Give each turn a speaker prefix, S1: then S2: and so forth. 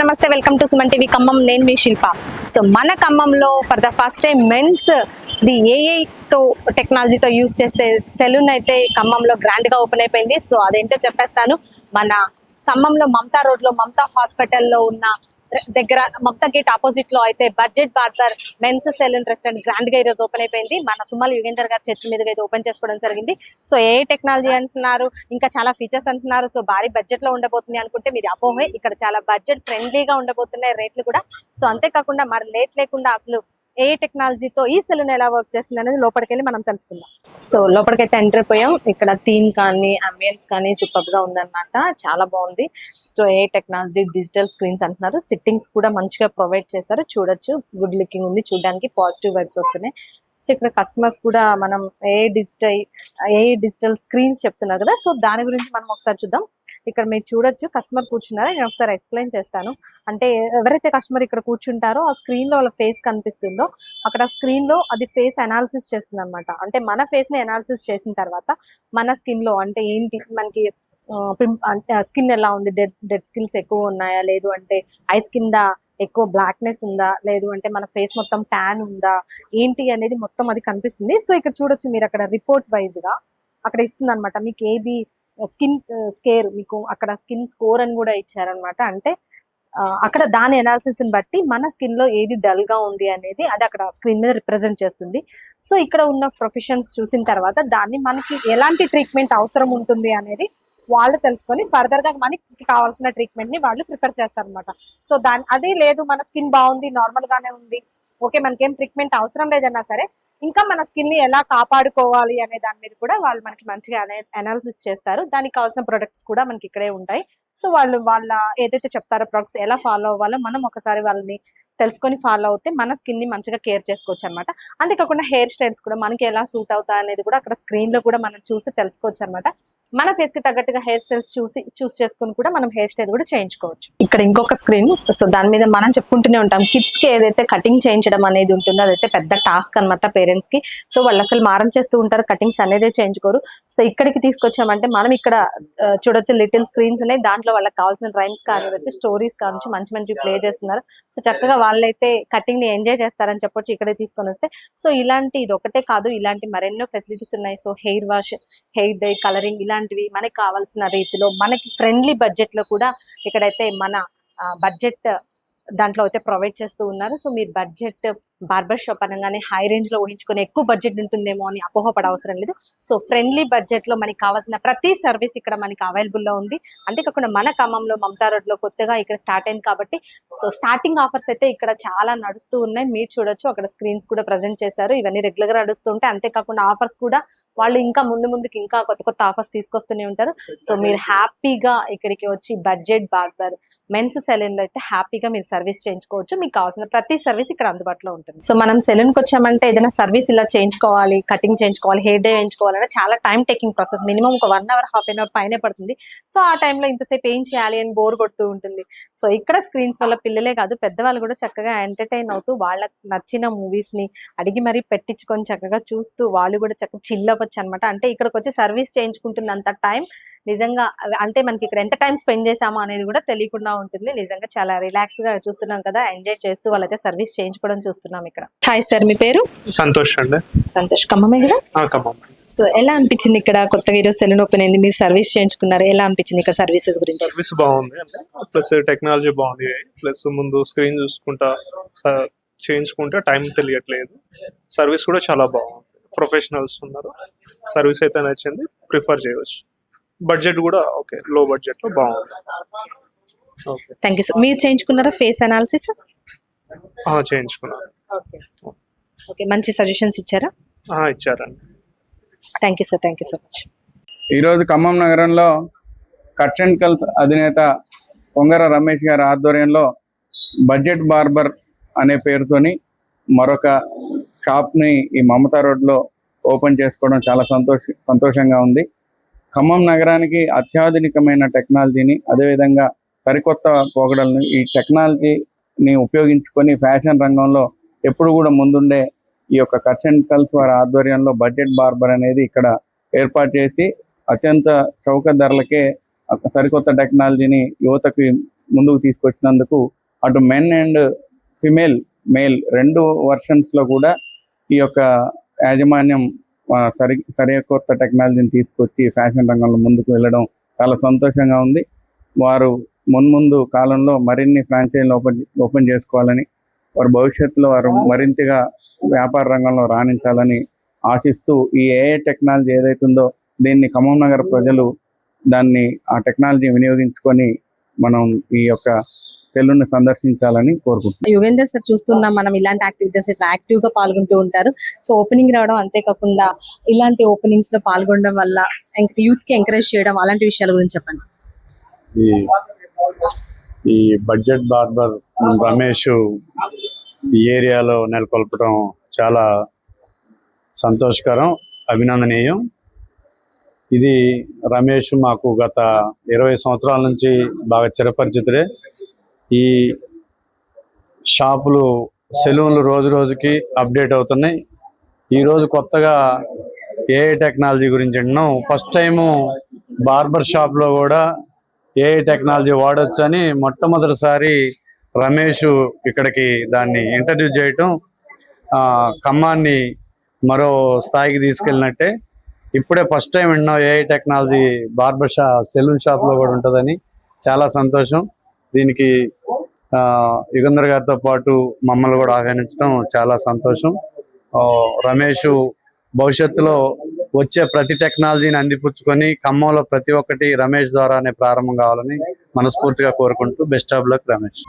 S1: నమస్తే, welcome to Suman TV Khammam. నేను మీ శిల్ప. సో మన ఖమ్మంలో for the first time men's the AI తో టెక్నాలజీతో యూస్ చేసే సెలూన్ అయితే ఖమ్మంలో గ్రాండ్ గా ఓపెన్ అయిపోయింది. సో అదేంటో చెప్పేస్తాను. మన ఖమ్మంలో మమతా రోడ్ లో మమతా హాస్పిటల్లో ఉన్న దగ్గర మమతా గేట్ ఆపోజిట్ లో అయితే budget barber men's salon restaurant grand గా ఈరోజు ఓపెన్ అయిపోయింది. మన తుమ్మల యుగేందర్ గారి చేతుల మీదుగా అయితే ఓపెన్ చేసుకోవడం జరిగింది. సో ఏ టెక్నాలజీ అంటున్నారు, ఇంకా చాలా ఫీచర్స్ అంటున్నారు. సో భారీ బడ్జెట్ లో ఉండబోతుంది అనుకుంటే మీరు అపోహే. ఇక్కడ చాలా బడ్జెట్ ఫ్రెండ్లీగా ఉండబోతున్నాయి రేట్లు కూడా. సో అంతేకాకుండా మరి లేట్ లేకుండా అసలు ఏ టెక్నాలజీతో ఈ సెలూన్ ఎలా వర్క్ చేస్తుంది అనేది లోపలికి వెళ్ళి మనం తెలుసుకుందాం. సో లోపలికైతే ఎంటర్ అయిపోయాం. ఇక్కడ థీమ్ కానీ అంబియన్స్ కానీ సూపర్ గా ఉందన్నమాట. చాలా బాగుంది. సో ఏ టెక్నాలజీ డిజిటల్ స్క్రీన్స్ అంటున్నారు. సిట్టింగ్స్ కూడా మంచిగా ప్రొవైడ్ చేశారు. చూడొచ్చు, గుడ్ లుకింగ్ ఉంది. చూడడానికి పాజిటివ్ వైబ్స్ వస్తున్నాయి. సో ఇక్కడ కస్టమర్స్ కూడా మనం ఏ డిజిటల్ స్క్రీన్స్ చెప్తున్నారు కదా, సో దాని గురించి మనం ఒకసారి చూద్దాం. ఇక్కడ మీరు చూడొచ్చు, కస్టమర్ కూర్చున్నారా, నేను ఒకసారి ఎక్స్ప్లెయిన్ చేస్తాను. అంటే ఎవరైతే కస్టమర్ ఇక్కడ కూర్చుంటారో ఆ స్క్రీన్ లో వాళ్ళ ఫేస్ కనిపిస్తుందో అక్కడ స్క్రీన్ లో అది ఫేస్ అనాలిసిస్ చేస్తుంది అనమాట. అంటే మన ఫేస్ ని అనాలిసిస్ చేసిన తర్వాత మన స్కిన్ లో అంటే ఏంటి, మనకి స్కిన్ ఎలా ఉంది, డెడ్ స్కిన్స్ ఎక్కువ ఉన్నాయా, లేదు అంటే ఐస్ కింద ఎక్కువ బ్లాక్నెస్ ఉందా, లేదు అంటే మన ఫేస్ మొత్తం ట్యాన్ ఉందా, ఏంటి అనేది మొత్తం అది కనిపిస్తుంది. సో ఇక్కడ చూడొచ్చు మీరు, అక్కడ రిపోర్ట్ వైజ్ గా అక్కడ ఇస్తుంది అనమాట. మీకు ఏది స్కిన్ స్కేర్, మీకు అక్కడ స్కిన్ స్కోర్ అని కూడా ఇచ్చారనమాట. అంటే అక్కడ దాని అనాలిసిస్ ని బట్టి మన స్కిన్ లో ఏది డల్ గా ఉంది అనేది అది అక్కడ స్క్రీన్ మీద రిప్రజెంట్ చేస్తుంది. సో ఇక్కడ ఉన్న ప్రొఫెషన్స్ చూసిన తర్వాత దాన్ని మనకి ఎలాంటి ట్రీట్మెంట్ అవసరం ఉంటుంది అనేది వాళ్ళు తెలుసుకొని ఫర్దర్ గా మనకి కావాల్సిన ట్రీట్మెంట్ ని వాళ్ళు ప్రిఫర్ చేస్తారనమాట. సో అదే లేదు, మన స్కిన్ బాగుంది, నార్మల్ గానే ఉంది, ఓకే మనకేం ట్రీట్మెంట్ అవసరం లేదన్నా సరే, ఇంకా మన స్కిన్ ని ఎలా కాపాడుకోవాలి అనే దాని మీద కూడా వాళ్ళు మనకి మంచిగా అనాలిసిస్ చేస్తారు. దానికి కావాల్సిన ప్రొడక్ట్స్ కూడా మనకి ఇక్కడే ఉంటాయి. సో వాళ్ళ ఏదైతే చెప్తారో ప్రొడక్ట్స్ ఎలా ఫాలో అవ్వాలో మనం ఒకసారి వాళ్ళని తెలుసుకొని ఫాలో అవుతే మన స్కిన్ ని మంచిగా కేర్ చేసుకోవచ్చు అనమాట. అంతేకాకుండా హెయిర్ స్టైల్స్ కూడా మనకి ఎలా సూట్ అవుతాయి అనేది కూడా అక్కడ స్క్రీన్ లో కూడా మనం చూసి తెలుసుకోవచ్చు అనమాట. మన ఫేస్ కి తగ్గట్టుగా హెయిర్ స్టైల్స్ చూస్ చేసుకుని కూడా మనం హెయిర్ స్టైల్ కూడా చేయించుకోవచ్చు. ఇక్కడ ఇంకొక స్క్రీన్, సో దాని మీద మనం చెప్పుకుంటూనే ఉంటాం, కిడ్స్ కి ఏదైతే కటింగ్ చేయించడం అనేది ఉంటుందో అదైతే పెద్ద టాస్క్ అనమాట పేరెంట్స్ కి. సో వాళ్ళు అసలు మారం చేస్తూ ఉంటారు, కటింగ్స్ అనేది చేయించుకోరు. సో ఇక్కడికి తీసుకొచ్చామంటే మనం ఇక్కడ చూడొచ్చు, లిటిల్ స్క్రీన్స్ ఉన్నాయి. దాంట్లో వాళ్ళకి కావాల్సిన రైమ్స్ కానివచ్చు, స్టోరీస్ కానివచ్చు మంచి మంచి ప్లే చేస్తున్నారు. సో చక్కగా వాళ్ళైతే కటింగ్ ని ఎంజాయ్ చేస్తారని చెప్పొచ్చు ఇక్కడే తీసుకొని వస్తే. సో ఇలాంటి ఇది ఒకటే కాదు, ఇలాంటి మరెన్నో ఫెసిలిటీస్ ఉన్నాయి. So hair wash, hair dye, colouring ఇలాంటివి మనకి కావాల్సిన రీతిలో మనకి ఫ్రెండ్లీ బడ్జెట్ లో కూడా ఇక్కడైతే మన బడ్జెట్ దాంట్లో అయితే ప్రొవైడ్ చేస్తూ ఉన్నారు. సో మీరు బడ్జెట్ బార్బర్ షాప్ అనగానే హై రేంజ్ లో ఊహించుకుని ఎక్కువ బడ్జెట్ ఉంటుందేమో అని అపోహపడ అవసరం లేదు. సో ఫ్రెండ్లీ బడ్జెట్ లో మనకి కావాల్సిన ప్రతి సర్వీస్ ఇక్కడ మనకి అవైలబుల్ లో ఉంది. అంతేకాకుండా మన ఖమ్మంలో మమతా రోడ్ లో కొత్తగా ఇక్కడ స్టార్ట్ అయింది కాబట్టి సో స్టార్టింగ్ ఆఫర్స్ అయితే ఇక్కడ చాలా నడుస్తూ ఉన్నాయి. మీరు చూడొచ్చు, అక్కడ స్క్రీన్స్ కూడా ప్రజెంట్ చేశారు. ఇవన్నీ రెగ్యులర్ గా నడుస్తూ ఉంటాయి. అంతేకాకుండా ఆఫర్స్ కూడా వాళ్ళు ఇంకా ముందుకి ఇంకా కొత్త ఆఫర్స్ తీసుకొస్తూనే ఉంటారు. సో మీరు హ్యాపీగా ఇక్కడికి వచ్చి బడ్జెట్ బార్బర్ మెన్స్ సెలూన్ లో అయితే హ్యాపీగా మీరు సర్వీస్ చేయించుకోవచ్చు. మీకు కావాల్సిన ప్రతి సర్వీస్ ఇక్కడ అందుబాటులో ఉంటుంది. సో మనం సెలూన్ కి వచ్చామంటే ఏదైనా సర్వీస్ ఇలా చేయించుకోవాలి, కటింగ్ చేయించుకోవాలి, హెయిర్ డే చేయించుకోవాలంటే చాలా టైం టేకింగ్ ప్రాసెస్. మినిమం ఒక 1 అవర్ హాఫ్ అన్ అవర్ పైనే పడుతుంది. సో ఆ టైంలో ఇంతసేపు ఏం చేయాలి అని బోర్ కొడుతూ ఉంటుంది. సో ఇక్కడ స్క్రీన్స్ వల్ల పిల్లలే కాదు పెద్దవాళ్ళు కూడా చక్కగా ఎంటర్టైన్ అవుతూ వాళ్ళకి నచ్చిన మూవీస్ ని అడిగి మరీ పెట్టించుకొని చక్కగా చూస్తూ వాళ్ళు కూడా చక్కగా చిల్ అవ్వచ్చు అనమాట. అంటే ఇక్కడికి వచ్చి సర్వీస్ చేయించుకుంటున్నంత టైం నిజంగా అంటే మనకి ఇక్కడ ఎంత టైం స్పెండ్ చేసామో అనేది కూడా తెలియకుండా ఉంటుంది. నిజంగా చాలా రిలాక్స్ గా చూస్తున్నాం కదా, ఎంజాయ్ చేస్తూ వాళ్ళైతే సర్వీస్ చేయించుకోవడం చూస్తున్నాం ఇక్కడ. హాయ్ సార్, మీ పేరు?
S2: సంతోష్ అండి.
S1: సంతోష్, ఖమ్మమే కదా?
S2: ఖమ్మం.
S1: సో ఎలా అనిపించింది ఇక్కడ కొత్తగా ఈరోజు సెలూన్ ఓపెన్ అయింది, మీరు సర్వీస్ చేయించుకున్నారు, ఎలా అనిపించింది ఇక్కడ సర్వీసెస్ గురించి?
S2: సర్వీస్ బాగుంది, ప్లస్ టెక్నాలజీ బాగుంది, ప్లస్ ముందు స్క్రీన్ చూసుకుంటా చేయించుకుంటే టైం తెలియట్లేదు. సర్వీస్ కూడా చాలా బాగుంది, ప్రొఫెషనల్స్ ఉన్నారు. సర్వీస్ అయితే నచ్చింది, ప్రిఫర్ చేయవచ్చు. బడ్జెట్ కూడా ఓకే, లో బడ్జెట్ లో బాగుంది. Okay,
S1: thank you sir. మీరు చేయించుకున్నారా ఫేస్ అనాలిసిస్?
S2: చేయించుకున్నాను.
S1: ఓకే, మంచి సజెషన్స్ ఇచ్చారా?
S2: ఇచ్చారండి.
S1: Thank you sir, thank you so much.
S3: ఈరోజు ఖమ్మం నగరంలో కట్స్ అండ్ కల్స్ అధినేత పొంగర రమేష్ గారి ఆధ్వర్యంలో బడ్జెట్ బార్బర్ అనే పేరుతోని మరొక షాప్ని ఈ మమతా రోడ్లో ఓపెన్ చేసుకోవడం చాలా సంతోషంగా ఉంది. ఖమ్మం నగరానికి అత్యాధునికమైన టెక్నాలజీని, అదేవిధంగా సరికొత్త పోకడలను, ఈ టెక్నాలజీని ఉపయోగించుకొని ఫ్యాషన్ రంగంలో ఎప్పుడు కూడా ముందుండే ఈ యొక్క కట్స్ అండ్ కల్స్ వారి ఆధ్వర్యంలో బడ్జెట్ బార్బర్ అనేది ఇక్కడ ఏర్పాటు చేసి అత్యంత చౌక ధరలకే సరికొత్త టెక్నాలజీని యువతకి ముందుకు తీసుకొచ్చినందుకు అటు మెన్ అండ్ మేల్ రెండు వర్షన్స్లో కూడా ఈ యొక్క యాజమాన్యం సరికొత్త టెక్నాలజీని తీసుకొచ్చి ఫ్యాషన్ రంగంలో ముందుకు వెళ్ళడం చాలా సంతోషంగా ఉంది. వారు మున్ముందు కాలంలో మరిన్ని ఫ్రాంచైజీలు ఓపెన్ చేసుకోవాలని, వారు భవిష్యత్తులో వారు మరింతగా వ్యాపార రంగంలో రాణించాలని ఆశిస్తూ, ఈ ఏఐ టెక్నాలజీ ఏదైతుందో దీన్ని ఖమ్మం నగర ప్రజలు ఆ టెక్నాలజీ వినియోగించుకొని మనం ఈ యొక్క సెలూన్ సందర్శించాలని కోరుకుంటున్నాం.
S1: యుగేందర్ సార్, చూస్తున్నాం మనం ఇలాంటి యాక్టివిటీస్ ఇట్లా యాక్టివ్ గా పాల్గొంటూ ఉంటారు. సో ఓపెనింగ్ రావడం, అంతేకాకుండా ఇలాంటి ఓపెనింగ్స్ లో పాల్గొనడం వల్ల యూత్ కి ఎంకరేజ్ చేయడం, అలాంటి విషయాల గురించి చెప్పండి.
S4: ఈ బడ్జెట్ బార్బర్ రమేష్ ఈ ఏరియాలో నెలకొల్పడం చాలా సంతోషకరం, అభినందనీయం. ఇది రమేష్ మాకు గత 20 సంవత్సరాల నుంచి బాగా చిరపరిచితుడే. ఈ షాపులు, సెలూన్లు రోజు రోజుకి అప్డేట్ అవుతున్నాయి. ఈరోజు కొత్తగా ఏఐ టెక్నాలజీ గురించి విన్నాం. ఫస్ట్ టైము బార్బర్ షాప్లో కూడా ఏఐ టెక్నాలజీ వాడొచ్చు అని మొట్టమొదటిసారి రమేష్ ఇక్కడికి దాన్ని ఇంట్రడ్యూస్ చేయటం ఖమ్మాన్ని మరో స్థాయికి తీసుకెళ్ళినట్టే. ఇప్పుడే ఫస్ట్ టైం విన్నాం ఏఐ టెక్నాలజీ బార్బర్ సెలూన్ షాప్లో కూడా ఉంటుందని. చాలా సంతోషం. దీనికి యుగంధర్ గారితో పాటు మమ్మల్ని కూడా ఆహ్వానించడం చాలా సంతోషం. రమేష్ భవిష్యత్తులో వచ్చే ప్రతి టెక్నాలజీని అందిపుచ్చుకొని ఖమ్మంలో ప్రతి ఒక్కటి రమేష్ ద్వారానే ప్రారంభం కావాలని మనస్ఫూర్తిగా కోరుకుంటూ బెస్ట్ ఆఫ్ లక్ రమేష్.